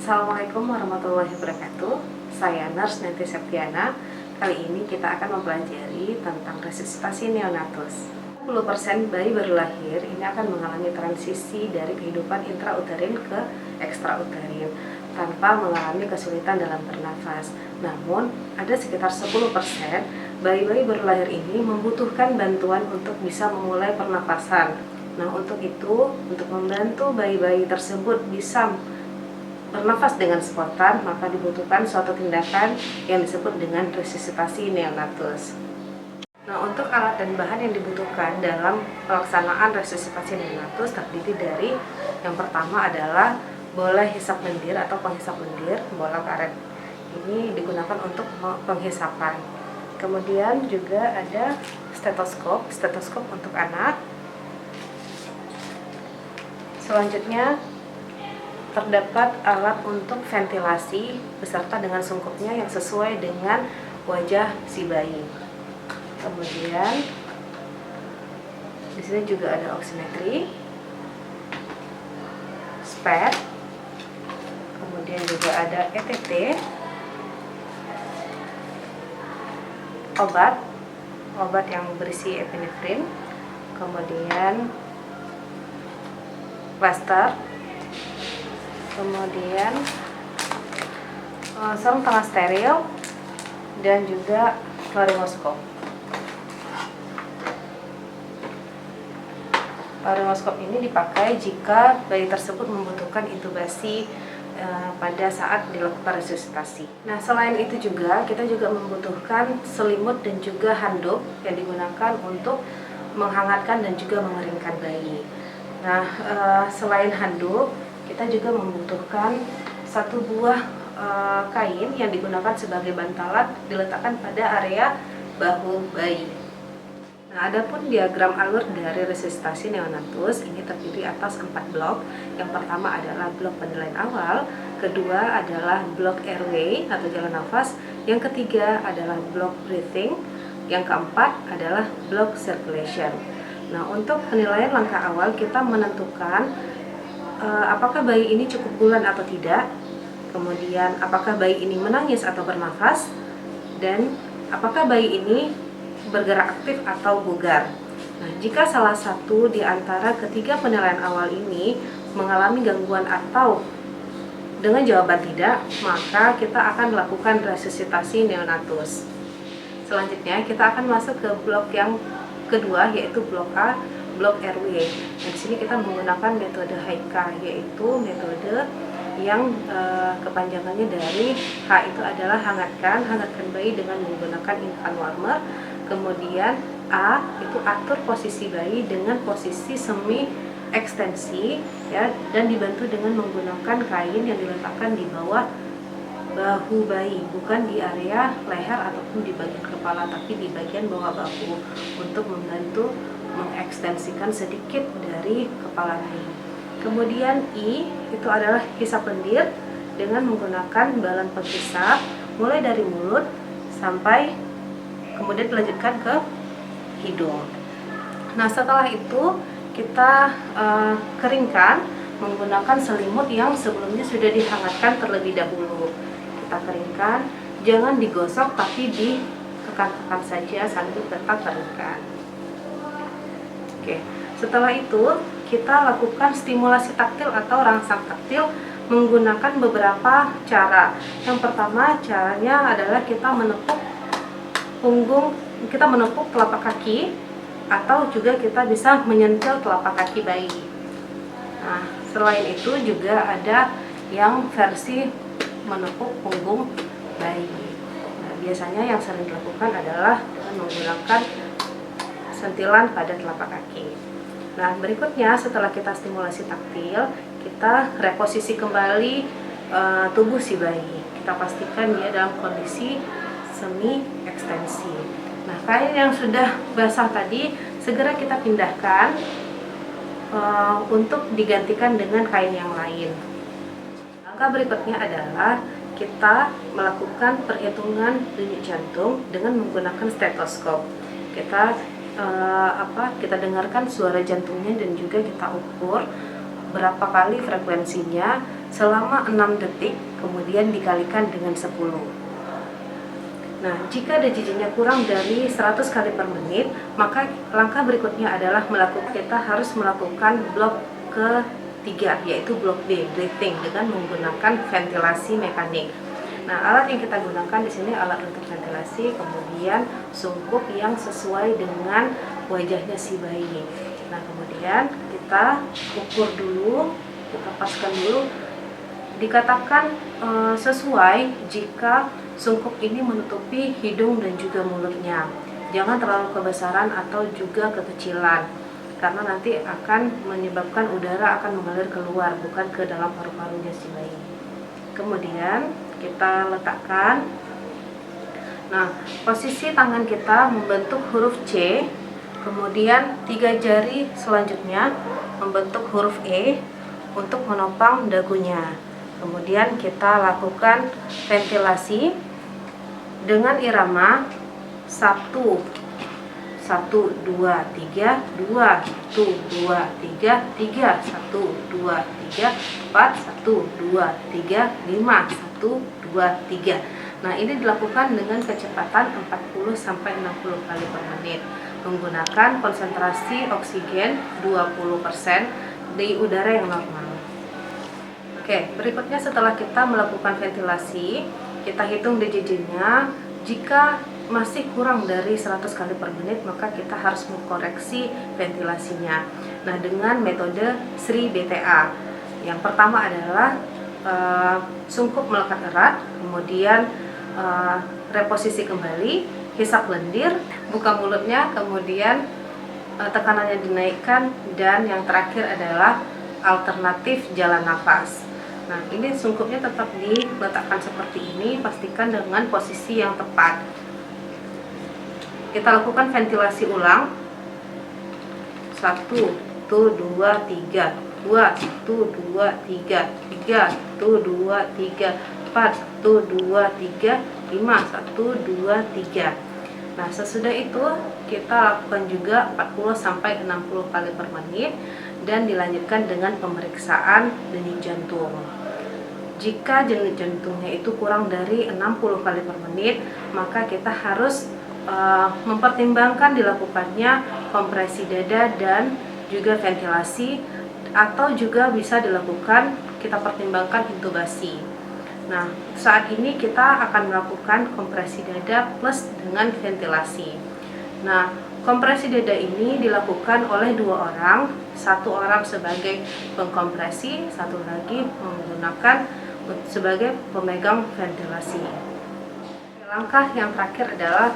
Assalamualaikum warahmatullahi wabarakatuh. Saya Nurse Nanti Septiana. Kali ini kita akan mempelajari tentang resusitasi neonatus. 10% bayi baru lahir ini akan mengalami transisi dari kehidupan intrauterin ke ekstrauterin tanpa mengalami kesulitan dalam bernafas. Namun, ada sekitar 10% bayi-bayi baru lahir ini membutuhkan bantuan untuk bisa memulai pernafasan. Nah, untuk itu, untuk membantu bayi-bayi tersebut bisa bernafas dengan spontan, maka dibutuhkan suatu tindakan yang disebut dengan resusitasi neonatus. Nah, untuk alat dan bahan yang dibutuhkan dalam pelaksanaan resusitasi neonatus terdiri dari yang pertama adalah bola hisap lendir atau penghisap lendir, bola karet. Ini digunakan untuk penghisapan. Kemudian juga ada stetoskop untuk anak. Selanjutnya terdapat alat untuk ventilasi beserta dengan sungkupnya yang sesuai dengan wajah si bayi. Kemudian di sini juga ada oximetri, SPED, kemudian juga ada ETT, obat yang berisi epinefrin, kemudian plaster, kemudian sarung tangan steril, dan juga laringoskop. Laringoskop ini dipakai jika bayi tersebut membutuhkan intubasi pada saat dilakukan resusitasi. Nah, selain itu juga kita juga membutuhkan selimut dan juga handuk yang digunakan untuk menghangatkan dan juga mengeringkan bayi. Nah, selain handuk, kita juga membutuhkan satu buah kain yang digunakan sebagai bantalan diletakkan pada area bahu bayi. Nah, adapun diagram alur dari resusitasi neonatus ini terdiri atas 4 blok. Yang pertama adalah blok penilaian awal, kedua adalah blok airway atau jalan nafas, yang ketiga adalah blok breathing, yang keempat adalah blok circulation. Nah, untuk penilaian langkah awal kita menentukan apakah bayi ini cukup bulan atau tidak, kemudian apakah bayi ini menangis atau bernafas, dan apakah bayi ini bergerak aktif atau bugar. Nah, jika salah satu di antara ketiga penilaian awal ini mengalami gangguan atau dengan jawaban tidak, maka kita akan melakukan resusitasi neonatus. Selanjutnya kita akan masuk ke blok yang kedua, yaitu blok A, blok airway. Nah, di sini kita menggunakan metode HIK, yaitu metode yang kepanjangannya dari H itu adalah hangatkan bayi dengan menggunakan infant warmer. Kemudian A itu atur posisi bayi dengan posisi semi ekstensi, ya, dan dibantu dengan menggunakan kain yang diletakkan di bawah bahu bayi, bukan di area leher ataupun di bagian kepala, tapi di bagian bawah bahu untuk membantu mengekstensikan sedikit dari kepala bayi. Kemudian I itu adalah hisap lendir dengan menggunakan balan penghisap mulai dari mulut sampai kemudian dilanjutkan ke hidung. Nah, setelah itu kita keringkan menggunakan selimut yang sebelumnya sudah dihangatkan terlebih dahulu. Kita keringkan, jangan digosok tapi ditekan-tekan saja sambil tetap keringkan. Oke, setelah itu kita lakukan stimulasi taktil atau rangsang taktil menggunakan beberapa cara. Yang pertama caranya adalah kita menepuk punggung, kita menepuk telapak kaki, atau juga kita bisa menyentil telapak kaki bayi. Nah, selain itu juga ada yang versi menepuk punggung bayi. Nah, biasanya yang sering dilakukan adalah dengan menggunakan sentilan pada telapak kaki. Nah, berikutnya setelah kita stimulasi taktil, kita reposisi kembali tubuh si bayi. Kita pastikan dia dalam kondisi semi ekstensi. Nah, kain yang sudah basah tadi segera kita pindahkan untuk digantikan dengan kain yang lain. Langkah berikutnya adalah kita melakukan perhitungan denyut jantung dengan menggunakan stetoskop. Kita dengarkan suara jantungnya dan juga kita ukur berapa kali frekuensinya selama 6 detik, kemudian dikalikan dengan 10. Nah, jika denyut-jantungnya kurang dari 100 kali per menit, maka langkah berikutnya adalah kita harus melakukan blok ketiga, yaitu blok B, breathing, dengan menggunakan ventilasi mekanik. Nah, alat yang kita gunakan di sini alat untuk ventilasi, kemudian sungkup yang sesuai dengan wajahnya si bayi. Nah, kemudian kita ukur dulu, kita paskan dulu. Dikatakan sesuai jika sungkup ini menutupi hidung dan juga mulutnya. Jangan terlalu kebesaran atau juga kekecilan, karena nanti akan menyebabkan udara akan mengalir keluar, bukan ke dalam paru-parunya si bayi. Kemudian kita letakkan. Nah, posisi tangan kita membentuk huruf C, kemudian 3 jari selanjutnya membentuk huruf E untuk menopang dagunya. Kemudian kita lakukan ventilasi dengan irama 1 2 3 2 1 2 3 3 1 2 3 4 1 2 3 5 1 2 3. Nah, ini dilakukan dengan kecepatan 40 sampai 60 kali per menit menggunakan konsentrasi oksigen 20% di udara yang normal. Oke, berikutnya setelah kita melakukan ventilasi, kita hitung DJJ-nya. Jika masih kurang dari 100 kali per menit, maka kita harus mengkoreksi ventilasinya. Nah, dengan metode Sri BTA. Yang pertama adalah sungkup melekat erat, kemudian reposisi kembali, hisap lendir, buka mulutnya, kemudian tekanannya dinaikkan, dan yang terakhir adalah alternatif jalan nafas. Nah, ini sungkupnya tetap diletakkan seperti ini, pastikan dengan posisi yang tepat. Kita lakukan ventilasi ulang. 1 2 3 2 1 2 3 3 1 2 3 4 1 2 3 5 1 2 3. Nah, sesudah itu kita lakukan juga 40 sampai 60 kali per menit dan dilanjutkan dengan pemeriksaan denyut jantung. Jika denyut jantungnya itu kurang dari 60 kali per menit, maka kita harus mempertimbangkan dilakukannya kompresi dada dan juga ventilasi, atau juga bisa dilakukan, kita pertimbangkan intubasi. Nah, saat ini kita akan melakukan kompresi dada plus dengan ventilasi. Nah, kompresi dada ini dilakukan oleh 2 orang, 1 orang sebagai pengkompresi, 1 lagi menggunakan sebagai pemegang ventilasi. Langkah yang terakhir adalah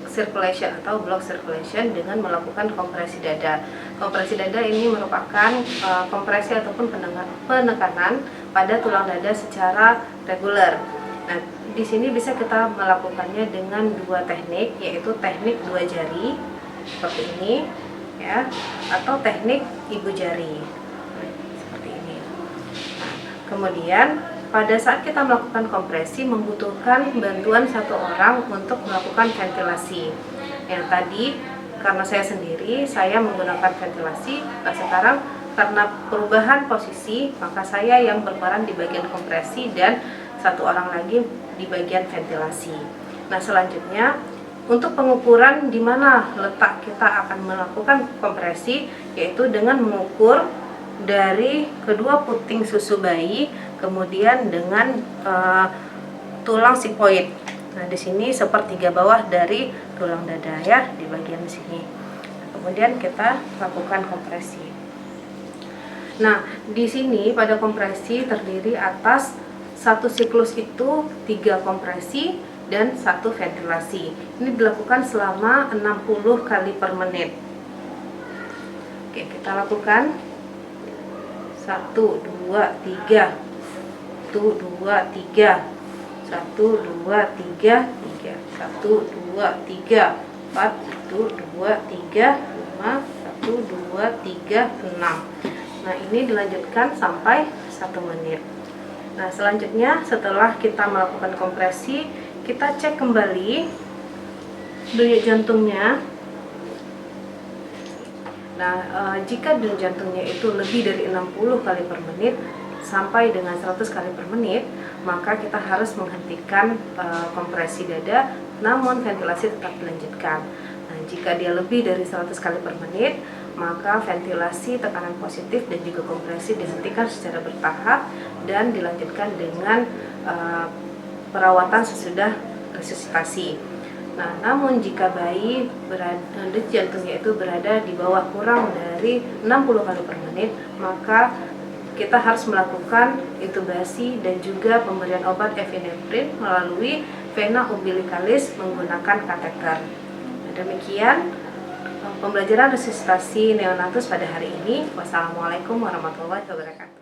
circulation atau block circulation dengan melakukan kompresi dada. Kompresi dada ini merupakan kompresi ataupun penekanan pada tulang dada secara reguler. Nah, di sini bisa kita melakukannya dengan 2 teknik, yaitu teknik 2 jari seperti ini, ya, atau teknik ibu jari seperti ini. Nah, kemudian pada saat kita melakukan kompresi membutuhkan bantuan 1 orang untuk melakukan ventilasi. Yang tadi karena saya sendiri, saya menggunakan ventilasi. Nah, sekarang karena perubahan posisi, maka saya yang berperan di bagian kompresi dan 1 orang lagi di bagian ventilasi. Nah, selanjutnya untuk pengukuran di mana letak kita akan melakukan kompresi, yaitu dengan mengukur dari kedua puting susu bayi, kemudian dengan tulang sifoid. Nah, di sini sepertiga bawah dari tulang dada, ya, di bagian sini. Kemudian kita lakukan kompresi. Nah, di sini pada kompresi terdiri atas 1 siklus itu 3 kompresi dan 1 ventilasi. Ini dilakukan selama 60 kali per menit. Oke, kita lakukan 1 2 3 1 2 3 1 2 3 3 1 2 3 4 1 2 3 5 1 2 3 6. Nah, ini dilanjutkan sampai 1 menit. Nah, selanjutnya setelah kita melakukan kompresi, kita cek kembali denyut jantungnya. Nah, jika denyut jantungnya itu lebih dari 60 kali per menit, sampai dengan 100 kali per menit, maka kita harus menghentikan kompresi dada, namun ventilasi tetap dilanjutkan. Nah, jika dia lebih dari 100 kali per menit, maka ventilasi tekanan positif dan juga kompresi dihentikan secara bertahap dan dilanjutkan dengan perawatan sesudah resusitasi. Nah, namun jika bayi denyut jantungnya itu berada di bawah kurang dari 60 kali per menit, maka kita harus melakukan intubasi dan juga pemberian obat epinefrin melalui vena umbilicalis menggunakan kateter. Demikian pembelajaran resusitasi neonatus pada hari ini. Wassalamualaikum warahmatullahi wabarakatuh.